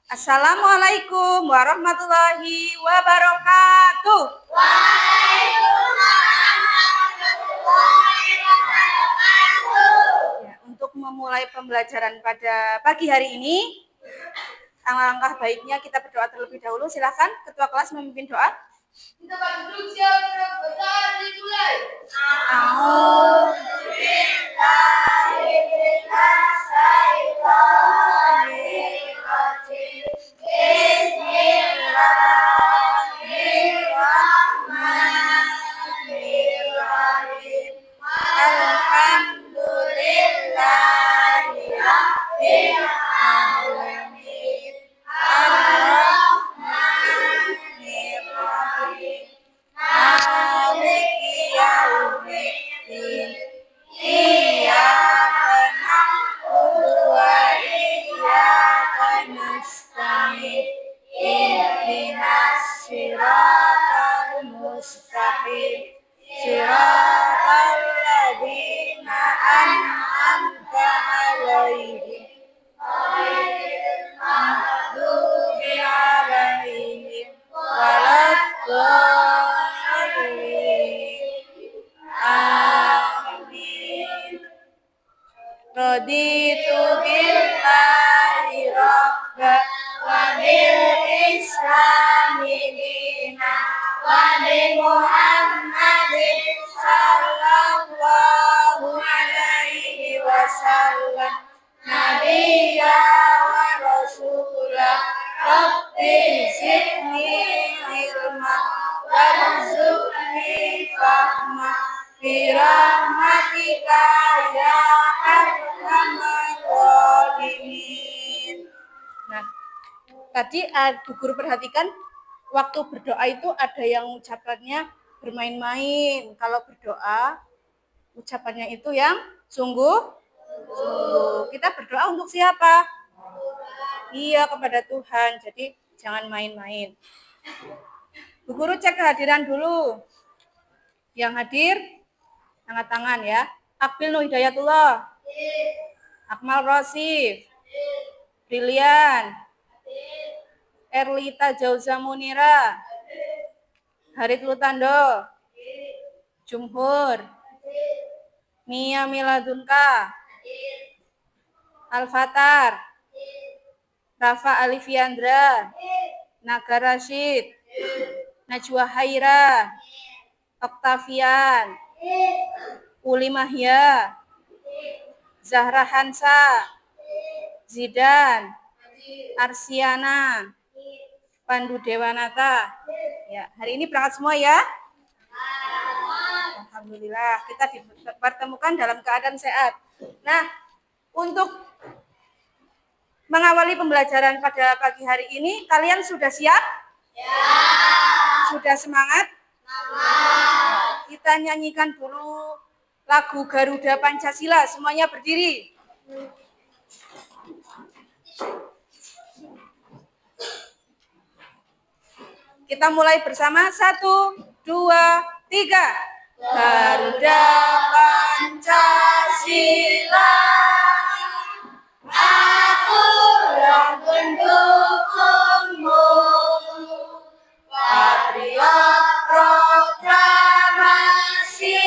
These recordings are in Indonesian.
Assalamualaikum warahmatullahi wabarakatuh. Ya, untuk memulai pembelajaran pada pagi hari ini, alangkah baiknya kita berdoa terlebih dahulu. Silakan Ketua kelas memimpin doa. Kita duduk siap, berdoa dimulai. Raditu billahi rabba wa bil islami dina wa bi Muhammadin sallallahu alaihi wasallam nabiyya wa rasulah rabbi zidni ilma warzuqni fahma birahmatika ya arhamar rahimin. Nah, tadi Bu Guru perhatikan waktu berdoa itu ada yang ucapannya bermain-main. Kalau berdoa ucapannya itu yang sungguh. Kita berdoa untuk siapa? Iya, kepada Tuhan. Jadi jangan main-main. Bu Guru cek kehadiran dulu. Yang hadir angkat tangan ya. Akbil Nur Hidayatullah, Akmal Rosif, Brilian, Erlita Jauza Munira, Harit Lutando, Jumhur, Mia Miladunka, Al-Fatar, Rafa Alifiandra, Naga Rashid, Najwa Haira, Oktavian, Uli Mahya, Zahra Hansa, Zidan, Arsiana, Pandu Dewanata. Ya, hari ini berangkat semua ya? Alhamdulillah, kita dipertemukan dalam keadaan sehat. Nah, untuk mengawali pembelajaran pada pagi hari ini, kalian sudah siap? Ya. Sudah semangat? Semangat. Kita nyanyikan dulu lagu Garuda Pancasila, semuanya berdiri. Kita mulai bersama, 1, 2, 3. Garuda Pancasila, akulah pendukungmu, patriot proklamasi,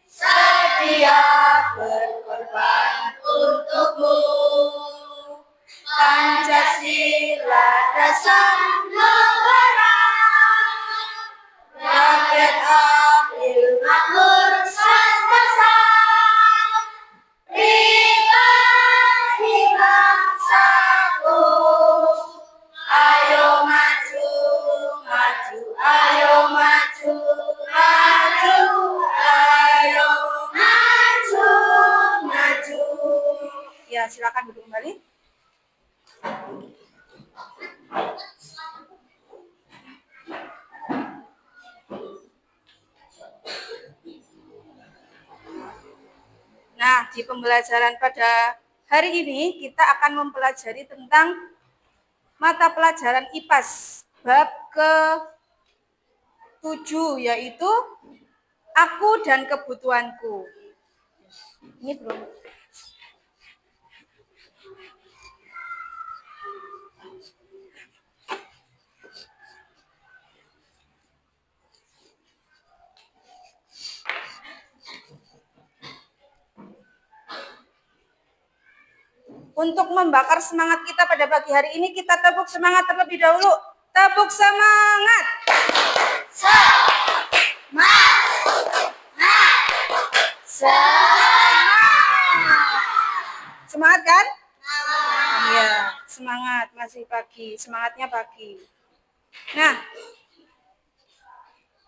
sedia berkorban untukmu. Pancasila dasar negara, rakyat adil makmur sentosa, pribadi bangsaku. Ayo maju, maju, ayo maju, maju, ayo maju, maju. Ya, silakan duduk kembali. Nah, di pembelajaran pada hari ini kita akan mempelajari tentang mata pelajaran IPAS bab ke-7, yaitu aku dan kebutuhanku. Ini belum. Untuk membakar semangat kita pada pagi hari ini, kita tepuk semangat terlebih dahulu. Tepuk semangat. Semangat kan? Iya, semangat, masih pagi, semangatnya pagi. Nah,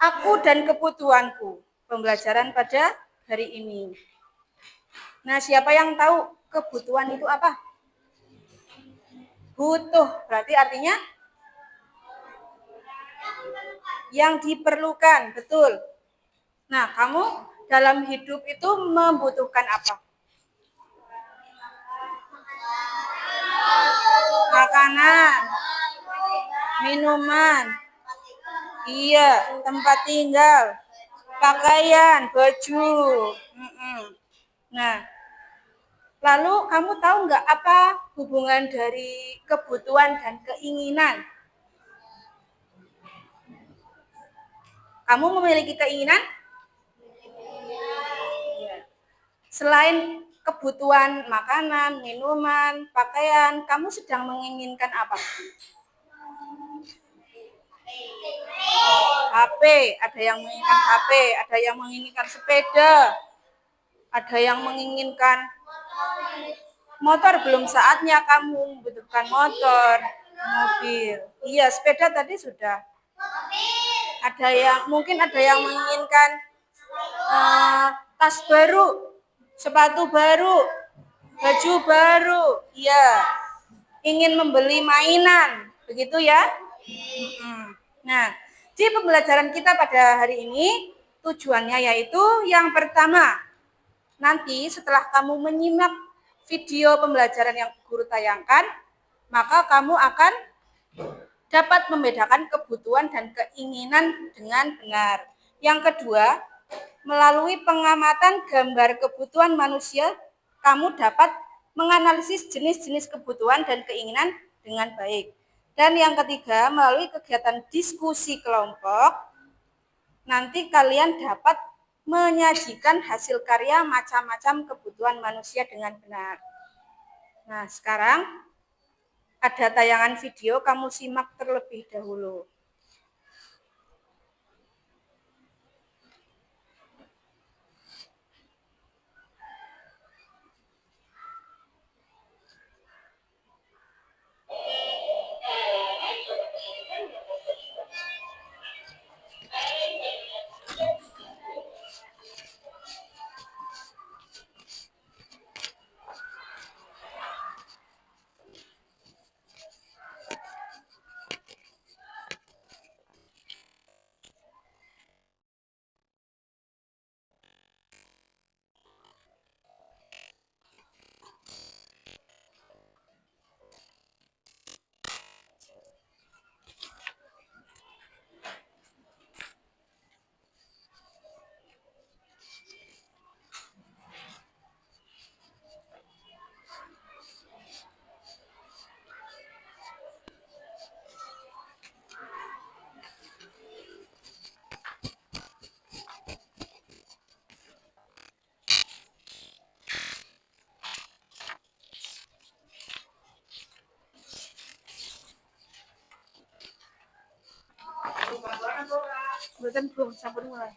aku dan kebutuhanku, pembelajaran pada hari ini. Nah, siapa yang tahu kebutuhan itu apa? Butuh, berarti artinya yang diperlukan, betul. Nah, kamu dalam hidup itu membutuhkan apa? Makanan, minuman, iya, tempat tinggal, pakaian, baju. Nah, lalu kamu tahu nggak apa hubungan dari kebutuhan dan keinginan? Kamu memiliki keinginan? Selain kebutuhan makanan, minuman, pakaian, kamu sedang menginginkan apa? HP, ada yang menginginkan HP, ada yang menginginkan sepeda, ada yang menginginkan motor. Belum saatnya kamu membutuhkan motor, mobil. Iya, sepeda tadi sudah. Ada yang mungkin ada yang menginginkan tas baru, sepatu baru, baju baru. Iya, ingin membeli mainan, begitu ya? Nah, di pembelajaran kita pada hari ini tujuannya yaitu yang pertama, nanti setelah kamu menyimak video pembelajaran yang guru tayangkan, maka kamu akan dapat membedakan kebutuhan dan keinginan dengan benar. Yang kedua, melalui pengamatan gambar kebutuhan manusia, kamu dapat menganalisis jenis-jenis kebutuhan dan keinginan dengan baik. Dan yang ketiga, melalui kegiatan diskusi kelompok, nanti kalian dapat menyajikan hasil karya macam-macam kebutuhan manusia dengan benar. Nah, sekarang ada tayangan video, kamu simak terlebih dahulu. Bukan belum sampun mulai.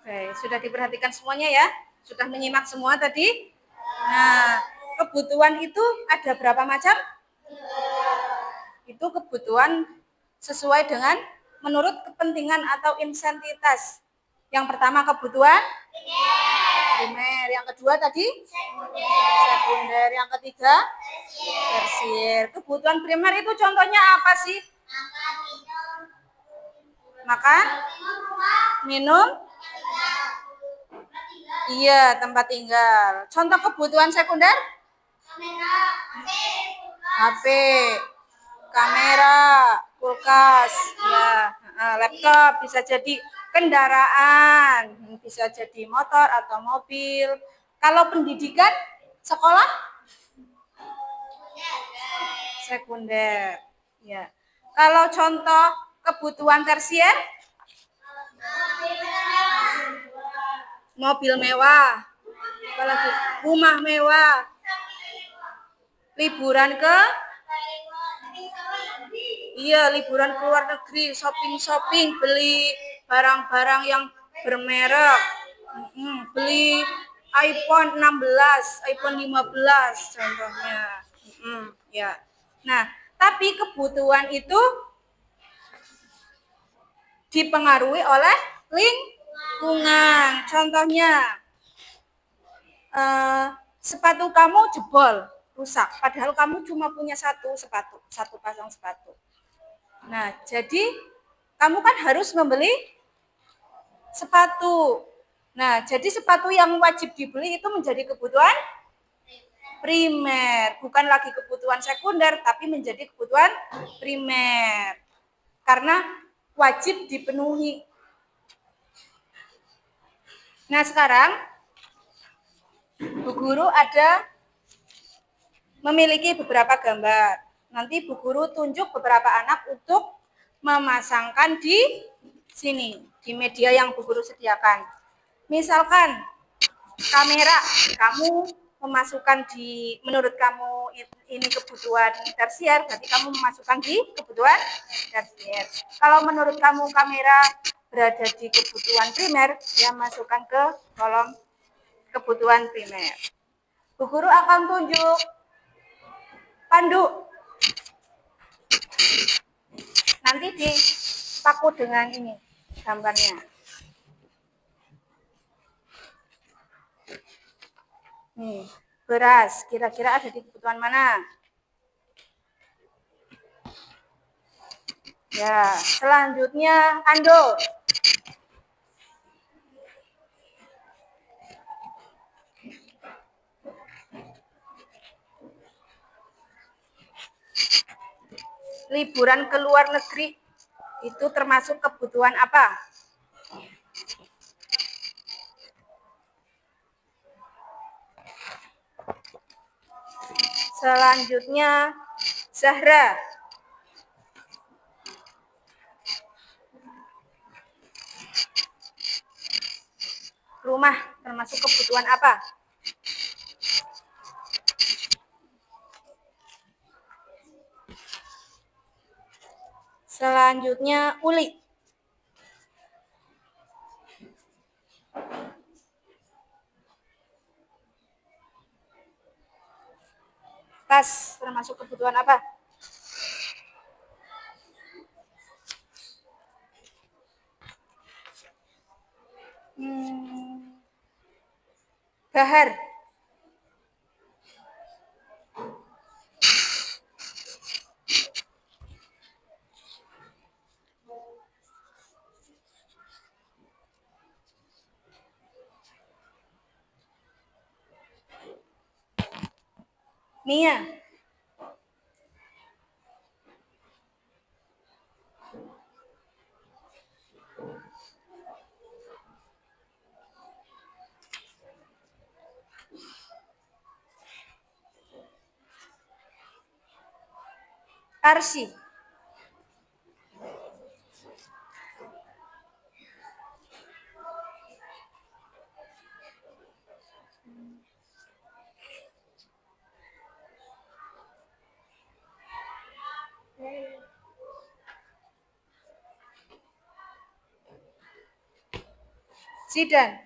Oke, sudah diperhatikan semuanya ya? Sudah menyimak semua tadi? Nah, kebutuhan itu ada berapa macam? Itu kebutuhan sesuai dengan menurut kepentingan atau insentitas. Yang pertama kebutuhan primer, yang kedua tadi sekunder, yang ketiga tersier. Kebutuhan primer itu contohnya apa sih? Makan, minum, iya, tempat tinggal. Contoh kebutuhan sekunder? HP, kamera, kulkas, ya, laptop, bisa jadi kendaraan, bisa jadi motor atau mobil. Kalau pendidikan, sekolah sekunder, ya. Kalau contoh kebutuhan tersier, mobil mewah, apalagi rumah mewah, liburan ke liburan ke luar negeri, shopping, beli barang-barang yang bermerek, beli iPhone 16, iPhone 15 contohnya. Ya. Nah, tapi kebutuhan itu dipengaruhi oleh lingkungan. Contohnya, sepatu kamu jebol, rusak, padahal kamu cuma punya satu pasang sepatu. Nah, jadi kamu kan harus membeli sepatu. Nah, jadi sepatu yang wajib dibeli itu menjadi kebutuhan primer, bukan lagi kebutuhan sekunder, tapi menjadi kebutuhan primer. Karena wajib dipenuhi. Nah, sekarang Bu Guru memiliki beberapa gambar. Nanti Bu Guru tunjuk beberapa anak untuk memasangkan di sini, di media yang Bu Guru sediakan. Misalkan kamera, kamu memasukkan menurut kamu ini kebutuhan tersier, berarti kamu memasukkan di kebutuhan tersier. Kalau menurut kamu kamera berada di kebutuhan primer, ya masukkan ke kolom kebutuhan primer. Bu Guru akan tunjuk pandu. Nanti dipaku dengan ini gambarnya. Nih, beras kira-kira ada di kebutuhan mana? Ya, selanjutnya anduk. Liburan ke luar negeri itu termasuk kebutuhan apa? Selanjutnya Zahra. Rumah termasuk kebutuhan apa? Selanjutnya Uli. Tas termasuk kebutuhan apa? Bahar. Mia. Arsi. Zidan.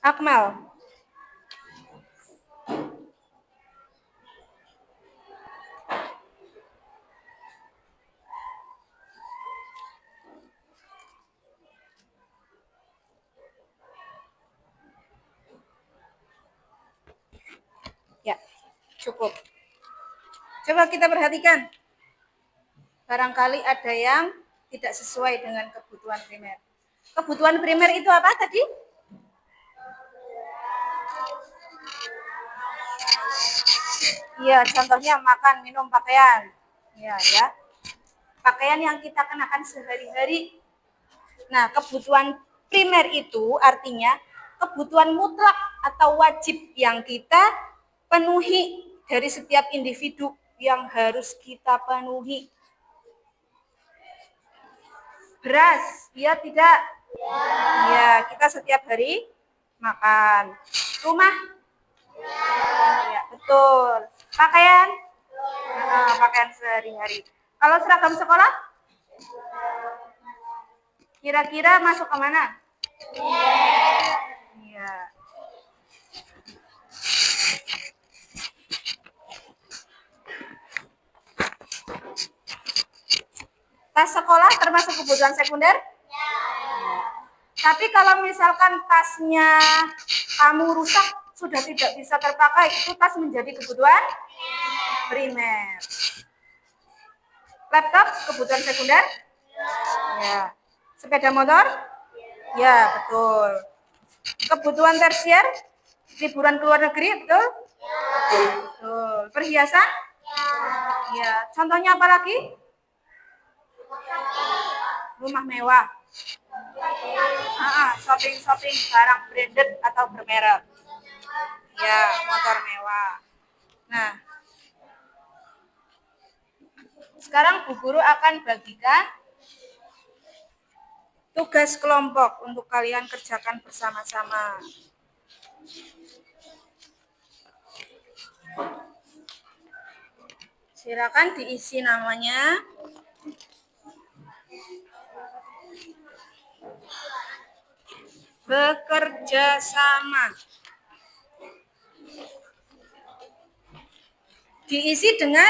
Akmal. Ya, cukup. Coba kita perhatikan. Barangkali ada yang tidak sesuai dengan kebutuhan primer. Kebutuhan primer itu apa tadi? Iya, contohnya makan, minum, pakaian. Ya, ya. Pakaian yang kita kenakan sehari-hari. Nah, kebutuhan primer itu artinya kebutuhan mutlak atau wajib yang kita penuhi dari setiap individu yang harus kita penuhi. Beras, ya tidak? Ya, kita setiap hari makan. Rumah? Ya, betul. Pakaian? Nah, pakaian sehari-hari. Kalau seragam sekolah? Kira-kira masuk ke mana? Iya. Tas sekolah termasuk kebutuhan sekunder? Ya. Tapi kalau misalkan tasnya kamu rusak, sudah tidak bisa terpakai, itu tas menjadi kebutuhan primer. Laptop kebutuhan sekunder? Ya. Sepeda motor? Ya, betul. Kebutuhan tersier? Liburan ke luar negeri, betul? Betul. Perhiasan? Ya. Contohnya apa lagi? Rumah mewah. Shopping barang branded atau bermerek. Ya, motor mewah. Nah, sekarang Bu Guru akan bagikan tugas kelompok untuk kalian kerjakan bersama-sama. Silakan diisi namanya. Bekerja sama. Diisi dengan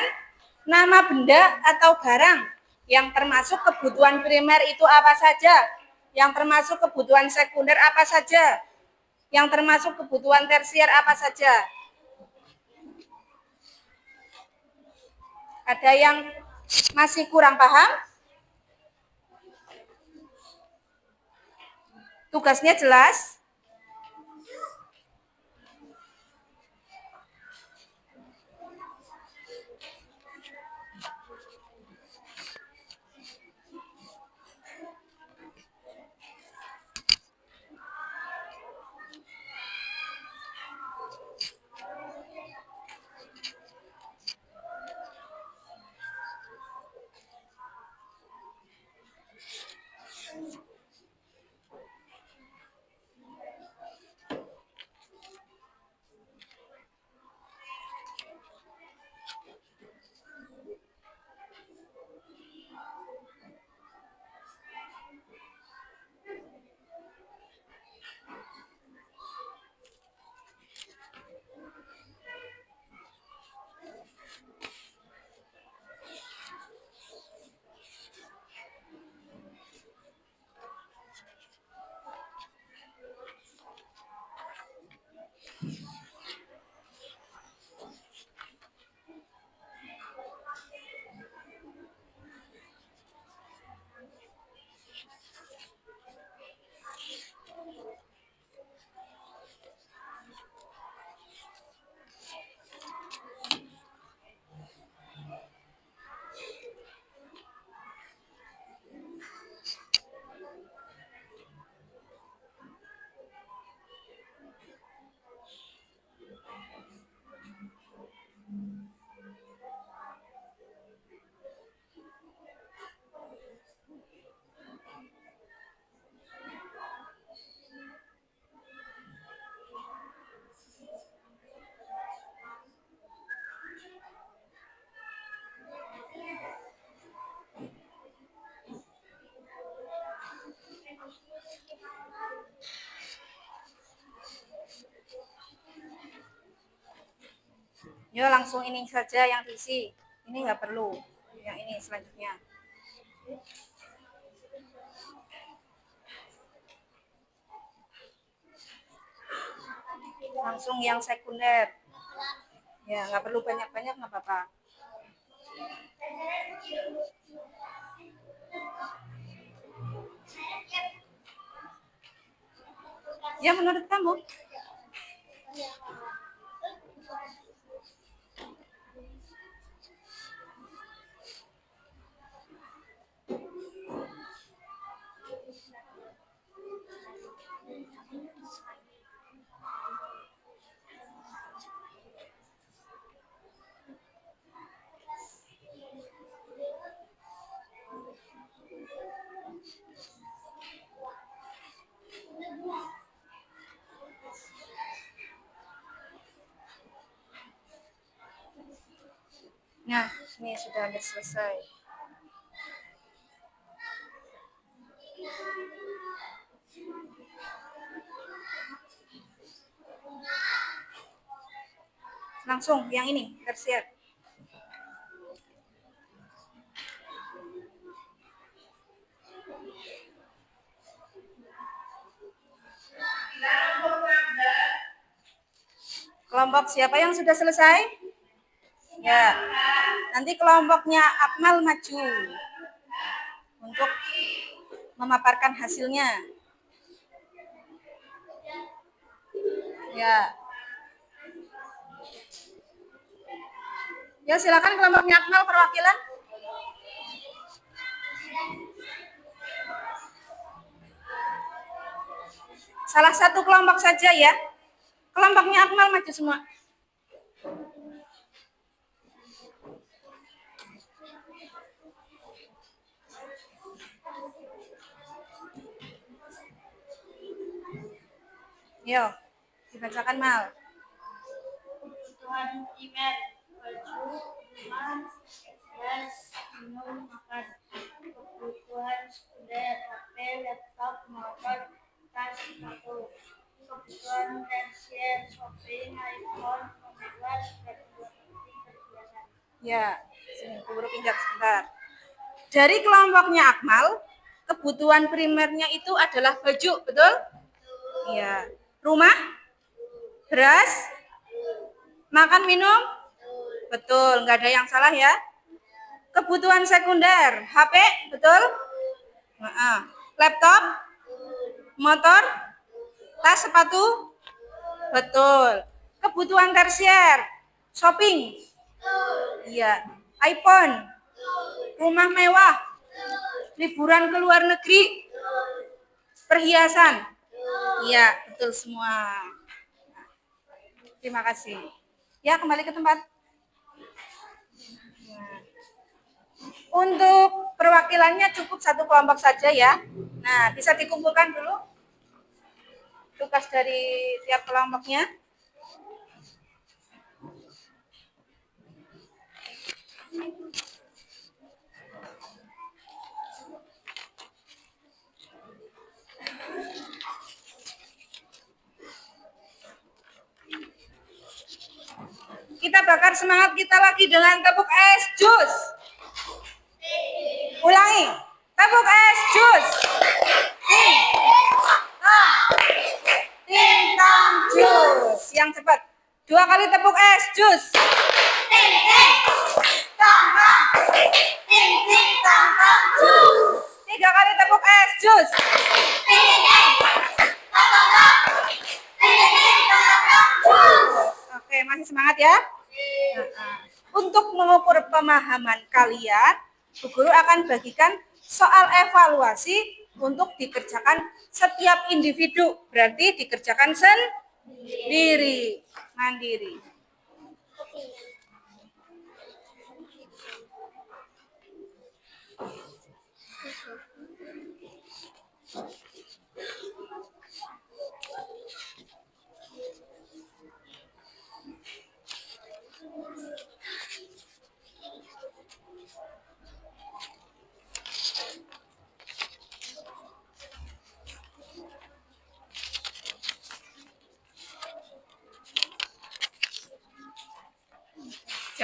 nama benda atau barang yang termasuk kebutuhan primer itu apa saja, yang termasuk kebutuhan sekunder apa saja, yang termasuk kebutuhan tersier apa saja. Ada yang masih kurang paham? Tugasnya jelas? Yo langsung ini saja yang diisi. Ini nggak perlu. Yang ini selanjutnya. Langsung yang sekunder. Ya nggak perlu banyak-banyak, nggak apa-apa. Ya menurut kamu? Nah, ini sudah hampir selesai. Langsung yang ini, tersier. Kelompok siapa yang sudah selesai? Ya, nanti kelompoknya Akmal maju untuk memaparkan hasilnya. Ya. Ya, silakan kelompoknya Akmal perwakilan. Salah satu kelompok saja ya. Kelompoknya Akmal maju semua. Yo, dibacakan Mal. Kebutuhan primer, baju, rumah, gas, minum, makan. Kebutuhan sekunder, HP, laptop, motor, tas, sepatu. Kebutuhan tersier, shopping, iPhone, pembawa, perhiasan. Ya, sini guru pinjam sebentar. Dari kelompoknya Akmal, kebutuhan primernya itu adalah baju, betul? Iya. Rumah? Beras? Makan minum? Betul, nggak ada yang salah ya. Kebutuhan sekunder, HP, betul? Laptop? Motor? Tas, sepatu? Betul. Kebutuhan tersier, shopping? Iya. iPhone? Rumah mewah? Liburan ke luar negeri? Perhiasan? Iya, betul semua. Terima kasih. Ya, kembali ke tempat. Untuk perwakilannya cukup satu kelompok saja ya. Nah, bisa dikumpulkan dulu tugas dari tiap kelompoknya. Kita bakar semangat kita lagi dengan tepuk es jus. Ulangi. Tepuk es jus. Tintang jus. Yang cepat. 2 kali tepuk es jus. Ting ting. Tang tang. Ting ting tang tang jus. 3 kali tepuk es jus. Ting ting. Tang tang tang. Ting ting tang tang jus. Oke, masih semangat ya? Untuk mengukur pemahaman kalian, Bu Guru akan bagikan soal evaluasi untuk dikerjakan setiap individu. Berarti dikerjakan sendiri, mandiri.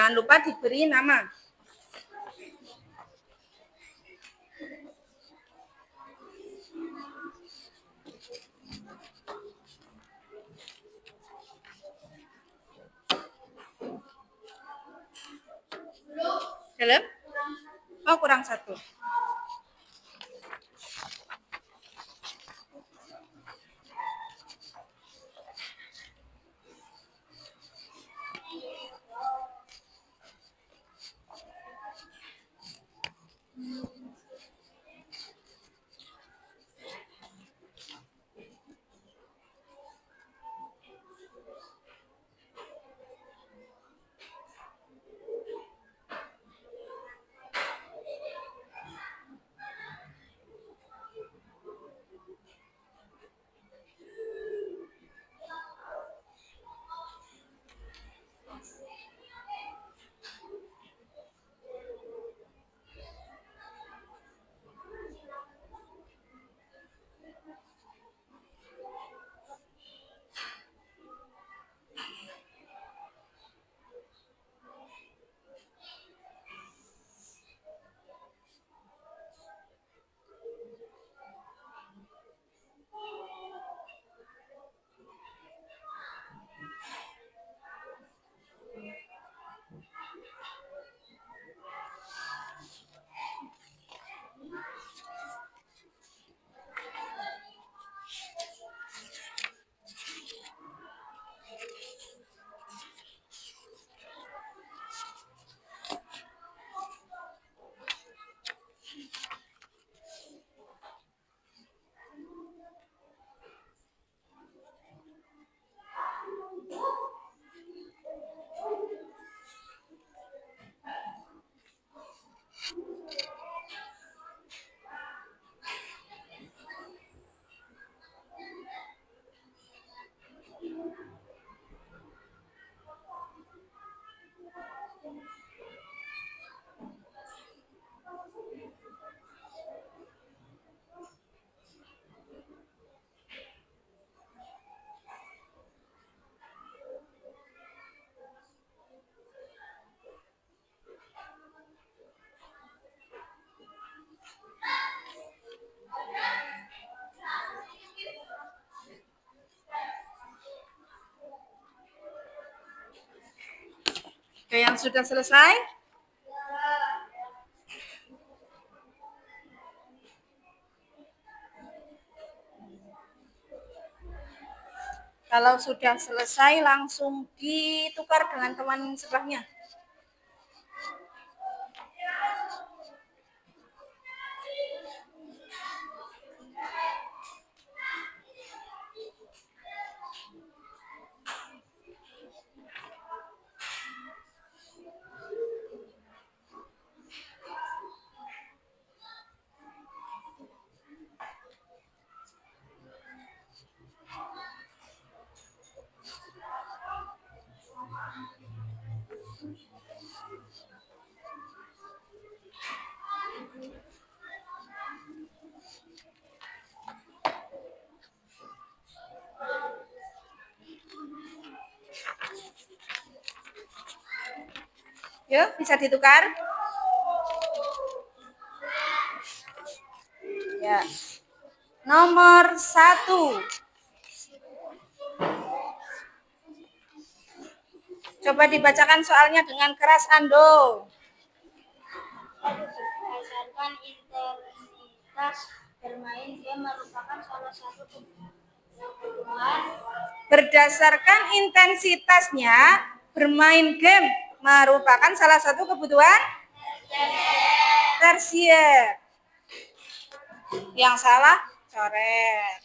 Jangan lupa diberi nama. Dalam? Oh, kurang satu. Oke, yang sudah selesai? Kalau sudah selesai, langsung ditukar dengan teman sebelahnya. Yuk, bisa ditukar? Ya. Nomor 1. Coba dibacakan soalnya dengan keras, Ando. Berdasarkan intensitas bermain game merupakan salah satu kebutuhan. Berdasarkan intensitasnya, bermain game merupakan salah satu kebutuhan tersier. Yang salah, coret.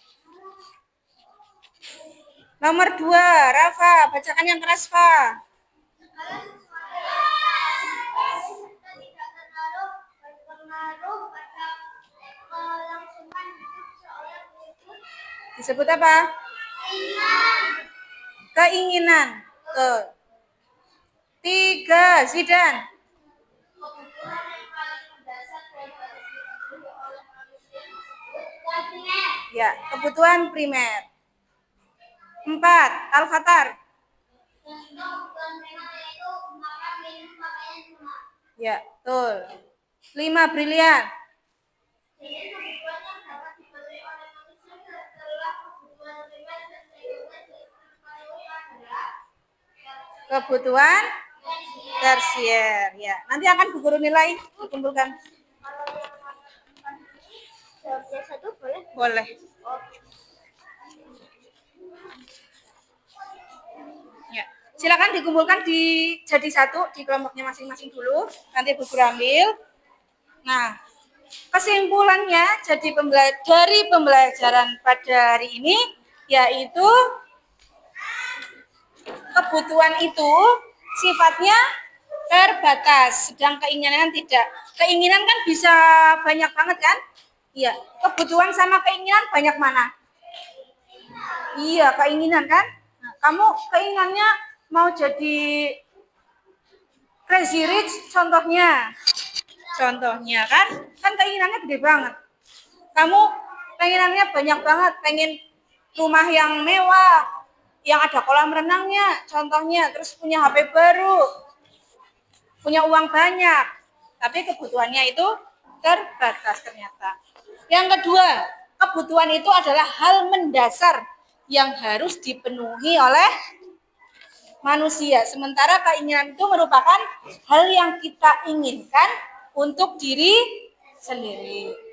Nomor 2, Rafa, bacakan yang keras, Fa. Disebut apa? Keinginan. 3, Zidan. Ya, kebutuhan primer. 4, Al-Fatar. Ya, betul. 5 brilian. Kebutuhan tersier. Ya, nanti akan Bu Guru nilai dikumpulkan. Satu boleh? Boleh. Ya, silakan dikumpulkan jadi satu di kelompoknya masing-masing dulu. Nanti Bu Guru ambil. Nah, kesimpulannya dari pembelajaran pada hari ini yaitu kebutuhan itu sifatnya terbatas, sedang keinginan tidak. Keinginan kan bisa banyak banget kan? Iya, kebutuhan sama keinginan banyak mana? Iya, keinginan kan? Nah, kamu keinginannya mau jadi crazy rich contohnya. Contohnya kan keinginannya gede banget. Kamu keinginannya banyak banget, pengen rumah yang mewah, yang ada kolam renangnya, contohnya, terus punya HP baru, punya uang banyak, tapi kebutuhannya itu terbatas ternyata. Yang kedua, kebutuhan itu adalah hal mendasar yang harus dipenuhi oleh manusia. Sementara keinginan itu merupakan hal yang kita inginkan untuk diri sendiri.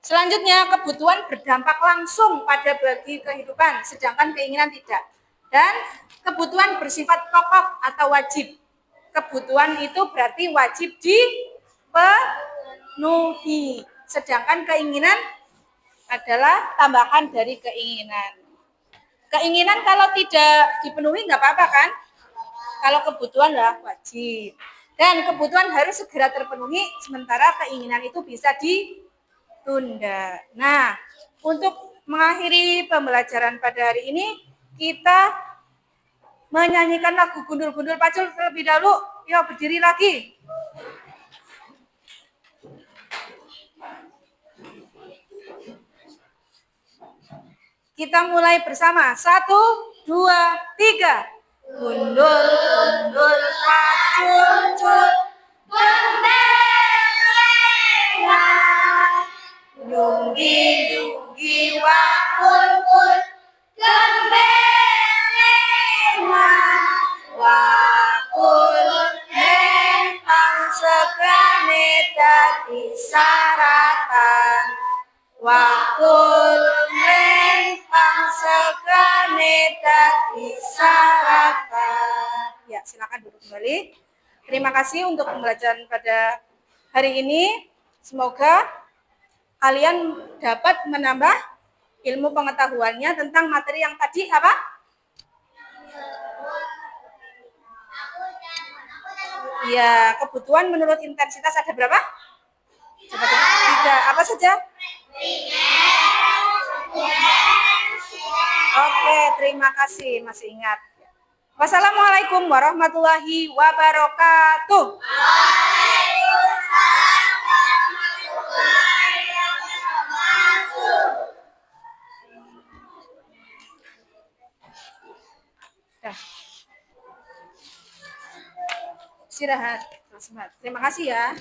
Selanjutnya, kebutuhan berdampak langsung pada bagi kehidupan, sedangkan keinginan tidak. Dan kebutuhan bersifat pokok atau wajib. Kebutuhan itu berarti wajib dipenuhi, sedangkan keinginan adalah tambahan dari keinginan. Keinginan kalau tidak dipenuhi nggak apa-apa kan? Kalau kebutuhan lah wajib. Dan kebutuhan harus segera terpenuhi, sementara keinginan itu bisa ditunda. Nah, untuk mengakhiri pembelajaran pada hari ini, kita menyanyikan lagu Gundul-Gundul Pacul terlebih dahulu. Yuk, berdiri lagi. Kita mulai bersama. 1, 2, 3. Gundul, gundul, pacul, cul. Gembelengah. Yunggi, yunggi, wakul, kul. Gembelengah. Wakul, nempang segrane dadi saratan. Wakul, nempang segrane dadi saratan. Ya, silakan duduk kembali. Terima kasih untuk pembelajaran pada hari ini. Semoga kalian dapat menambah ilmu pengetahuannya tentang materi yang tadi apa? Ya, kebutuhan menurut intensitas ada berapa? Coba tiga. Apa saja? Oke, terima kasih masih ingat. Wassalamualaikum warahmatullahi wabarakatuh. Istirahat. Terima kasih ya.